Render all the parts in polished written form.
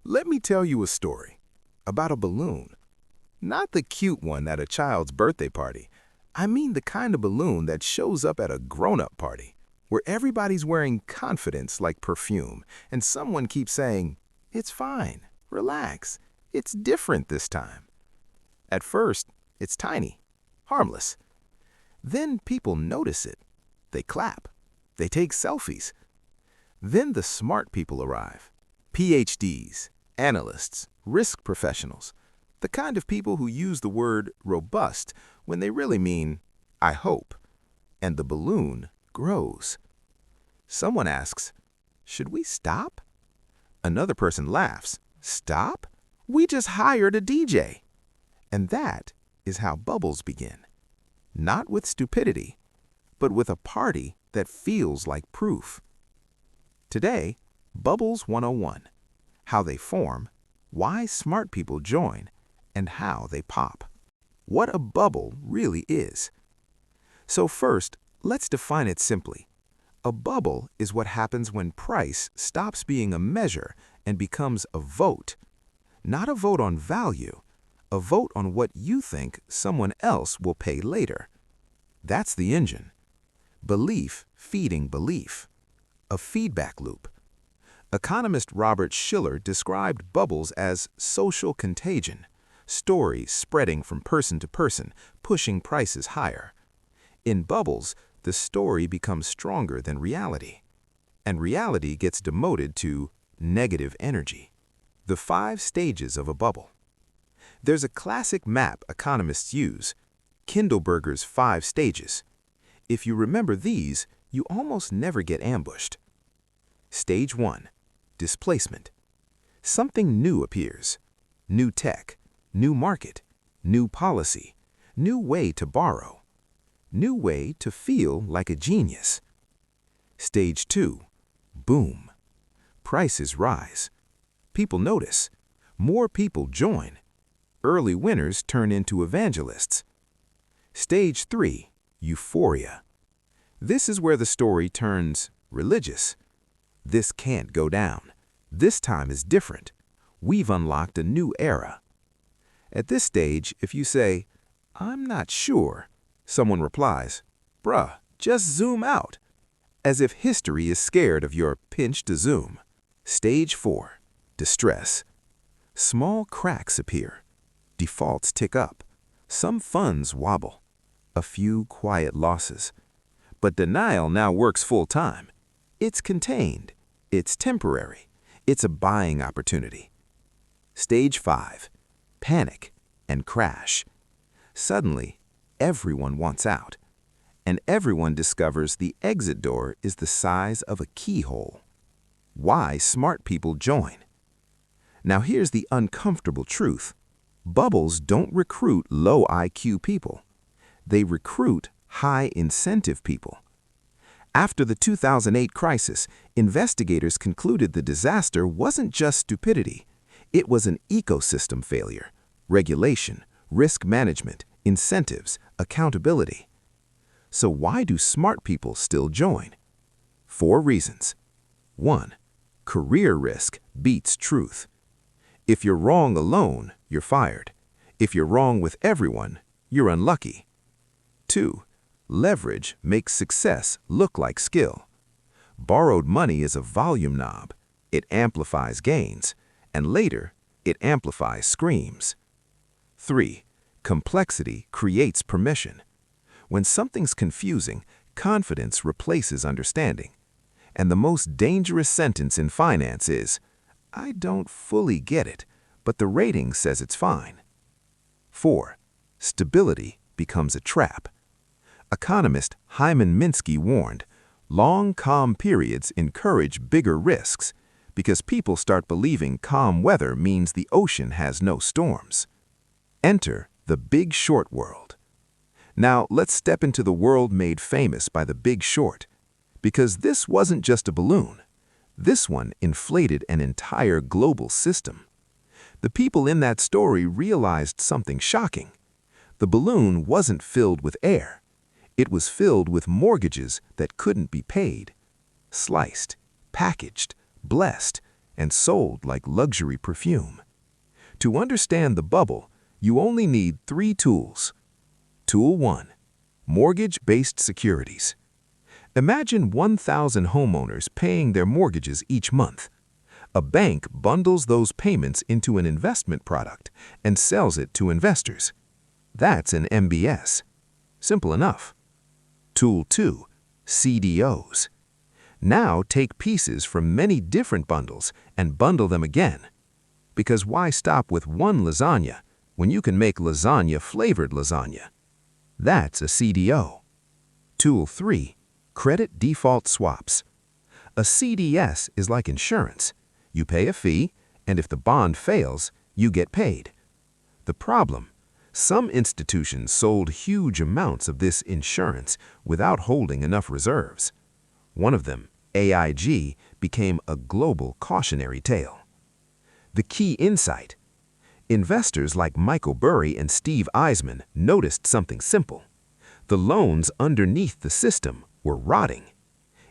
Let me tell you a story about a balloon. Not the cute one at a child's birthday party. I mean the kind of balloon that shows up at a grown-up party, where everybody's wearing confidence like perfume, and someone keeps saying, "It's fine, relax, it's different this time." At first, it's tiny, harmless. Then people notice it. They clap. They take selfies. Then the smart people arrive. PhDs, analysts, risk professionals. The kind of people who use the word robust when they really mean, "I hope." And the balloon grows. Someone asks, "Should we stop?" Another person laughs, "Stop? We just hired a DJ." And that is how bubbles begin. Not with stupidity, but with a party that feels like proof. Today, Bubbles 101. How they form, why smart people join, and how they pop. What a bubble really is. So first, let's define it simply. A bubble is what happens when price stops being a measure and becomes a vote. Not a vote on value, a vote on what you think someone else will pay later. That's the engine. Belief feeding belief. A feedback loop. Economist Robert Shiller described bubbles as social contagion, stories spreading from person to person, pushing prices higher. In bubbles, the story becomes stronger than reality, and reality gets demoted to negative energy. The 5 stages of a bubble. There's a classic map economists use, Kindleberger's 5 stages. If you remember these, you almost never get ambushed. Stage 1. Displacement. Something new appears. New tech, new market, new policy, new way to borrow, new way to feel like a genius. Stage 2. Boom. Prices rise. People notice. More people join. Early winners turn into evangelists. Stage 3. Euphoria. This is where the story turns religious. This can't go down. This time is different. We've unlocked a new era. At this stage, if you say, "I'm not sure," someone replies, "Bruh, just zoom out," as if history is scared of your pinch to zoom. Stage 4. Distress. Small cracks appear. Defaults tick up. Some funds wobble. A few quiet losses. But denial now works full-time. It's contained. It's temporary. It's a buying opportunity. Stage 5. Panic and crash. Suddenly, everyone wants out. And everyone discovers the exit door is the size of a keyhole. Why smart people join. Now here's the uncomfortable truth. Bubbles don't recruit low IQ people. They recruit high incentive people. After the 2008 crisis, investigators concluded the disaster wasn't just stupidity. It was an ecosystem failure. Regulation, risk management, incentives, accountability. So why do smart people still join? 4 reasons. 1. Career risk beats truth. If you're wrong alone, you're fired. If you're wrong with everyone, you're unlucky. 2. Leverage makes success look like skill. Borrowed money is a volume knob. It amplifies gains, and later, it amplifies screams. 3. Complexity creates permission. When something's confusing, confidence replaces understanding. And the most dangerous sentence in finance is, "I don't fully get it, but the rating says it's fine." 4. Stability becomes a trap. Economist Hyman Minsky warned, long calm periods encourage bigger risks because people start believing calm weather means the ocean has no storms. Enter the Big Short world. Now let's step into the world made famous by the Big Short, because this wasn't just a balloon. This one inflated an entire global system. The people in that story realized something shocking. The balloon wasn't filled with air. It was filled with mortgages that couldn't be paid. Sliced, packaged, blessed, and sold like luxury perfume. To understand the bubble, you only need 3 tools. Tool 1. Mortgage-based securities. Imagine 1,000 homeowners paying their mortgages each month. A bank bundles those payments into an investment product and sells it to investors. That's an MBS. Simple enough. Tool 2. CDOs. Now take pieces from many different bundles and bundle them again. Because why stop with one lasagna when you can make lasagna-flavored lasagna? That's a CDO. Tool 3. Credit default swaps. A CDS is like insurance. You pay a fee, and if the bond fails, you get paid. The problem: some institutions sold huge amounts of this insurance without holding enough reserves. One of them, AIG, became a global cautionary tale. The key insight: investors like Michael Burry and Steve Eisman noticed something simple. The loans underneath the system were rotting,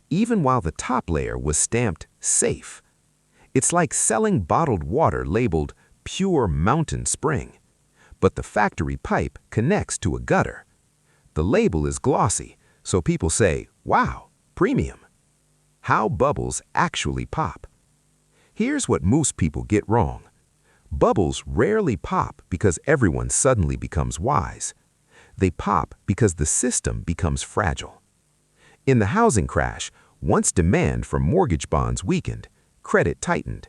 even while the top layer was stamped safe. It's like selling bottled water labeled Pure Mountain Spring, but the factory pipe connects to a gutter. The label is glossy, so people say, "Wow, premium." How bubbles actually pop. Here's what most people get wrong. Bubbles rarely pop because everyone suddenly becomes wise. They pop because the system becomes fragile. In the housing crash, once demand for mortgage bonds weakened, credit tightened,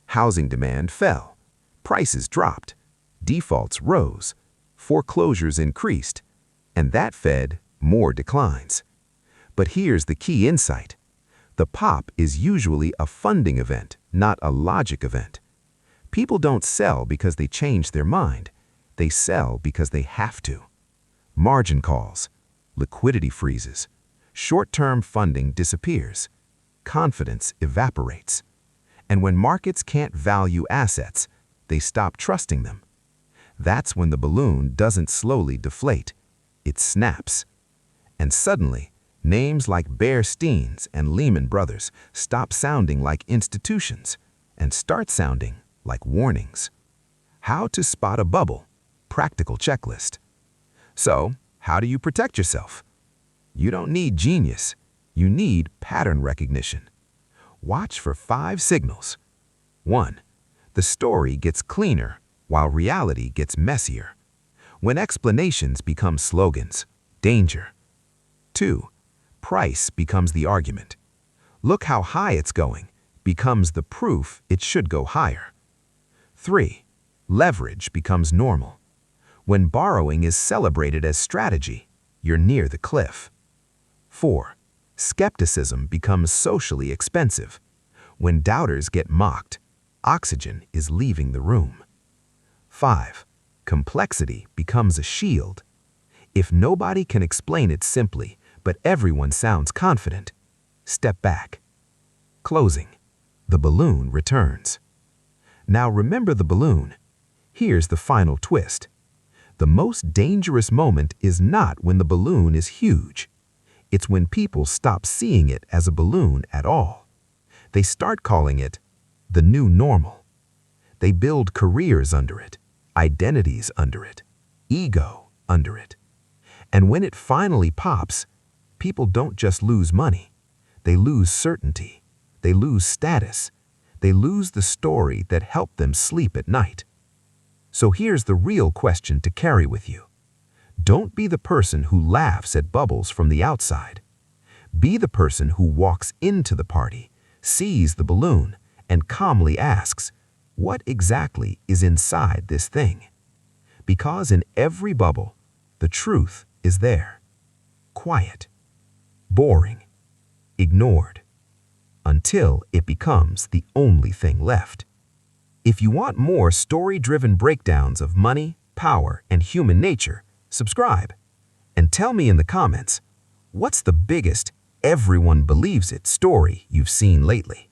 housing demand fell, prices dropped, defaults rose, foreclosures increased, and that fed more declines. But here's the key insight. The pop is usually a funding event, not a logic event. People don't sell because they change their mind. They sell because they have to. Margin calls, liquidity freezes, short-term funding disappears, confidence evaporates. And when markets can't value assets, they stop trusting them. That's when the balloon doesn't slowly deflate, it snaps. And suddenly, names like Bear Stearns and Lehman Brothers stop sounding like institutions and start sounding like warnings. How to spot a bubble? Practical checklist. So, how do you protect yourself? You don't need genius. You need pattern recognition. Watch for 5 signals. 1. The story gets cleaner while reality gets messier. When explanations become slogans, danger. 2. Price becomes the argument. Look how high it's going becomes the proof it should go higher. 3. Leverage becomes normal. When borrowing is celebrated as strategy, you're near the cliff. 4. Skepticism becomes socially expensive. When doubters get mocked, oxygen is leaving the room. 5. Complexity becomes a shield. If nobody can explain it simply, but everyone sounds confident, step back. Closing. The balloon returns. Now remember the balloon. Here's the final twist. The most dangerous moment is not when the balloon is huge. It's when people stop seeing it as a balloon at all. They start calling it the new normal. They build careers under it, identities under it, ego under it. And when it finally pops, people don't just lose money. They lose certainty. They lose status. They lose the story that helped them sleep at night. So here's the real question to carry with you. Don't be the person who laughs at bubbles from the outside. Be the person who walks into the party, sees the balloon, and calmly asks, what exactly is inside this thing? Because in every bubble, the truth is there. Quiet, boring, ignored, until it becomes the only thing left. If you want more story-driven breakdowns of money, power, and human nature, subscribe. And tell me in the comments, what's the biggest everyone believes it story you've seen lately?